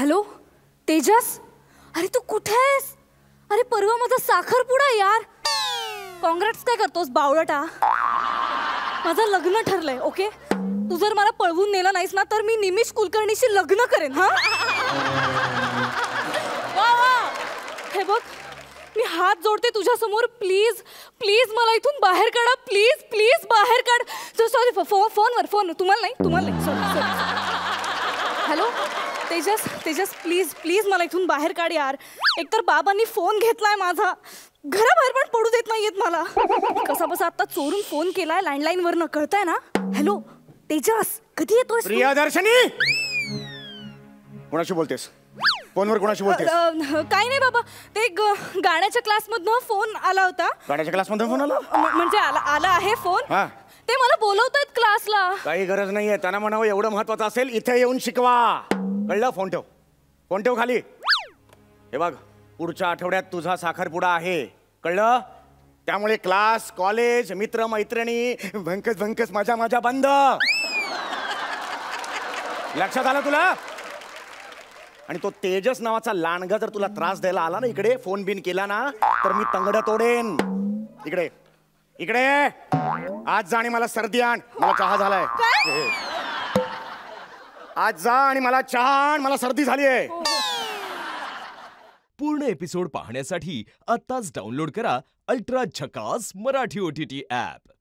Hello Tejas, अरे तू कुठे आहेस? अरे परवा माझा साखरपुडा यार. काँग्रेट्स काय करतोस बावळटा? माझं लग्न ठरलंय. ओके, तू जर मला पळवून नेलं नाहीस ना तर मी निमिष कुलकर्णीशी लग्न करेन. हा वा वा. हे बघ, मी हात जोडते तुझ्या समोर. प्लीज प्लीज मला इथून बाहेर काढा. प्लीज प्लीज बाहेर काढ. सॉरी, फोन तुम्हाला नाही. Sorry. Hello Tejas, Tejas please please मला इथून बाहेर काढ यार. एकतर बाबांनी फोन घेतलाय माझा, घराबाहेर पण पडू देत नाहीयेत मला. कसा बसा आता चोरून फोन केलाय लँडलाईन वरनं, कळतंय ना? हॅलो तेजस, कधी येतोय? प्रियदर्शनी, कोणाशी बोलतेस? फोनवर कोणाशी बोलतेस? काही नाही बाबा, ते गाण्याच्या क्लासमधनं फोन आला होता. गाण्याच्या क्लासमधून फोन आला? म्हणजे आला आहे फोन. हा, ते मला बोलवतायत क्लासला. काही गरज नाहीये. त्यांना म्हणावं एवढं महत्वाचं असेल इथे येऊन शिकवा. कळलं? फोन ठेव, फोन ठेव खाली. हे बघ, पुढच्या आठवड्यात तुझा साखरपुडा आहे, कळलं? त्यामुळे क्लास, कॉलेज, मित्र मैत्रिणी, भंकस मजा बंद. लक्षात आलं तुला? आणि तो तेजस नावाचा लांडगा जर तुला त्रास द्यायला आला ना इकडे, फोन बिन केला ना, तर मी तंगड तोडेन. इकडे इकडे आज जा आणि मला सर्दी आण. मला चहा झालाय. आज जा आणि मला चहा आण, मला सर्दी झाली आहे. पूर्ण एपिसोड पाहण्यासाठी आताच डाउनलोड करा अल्ट्रा झकास मराठी OTT ॲप.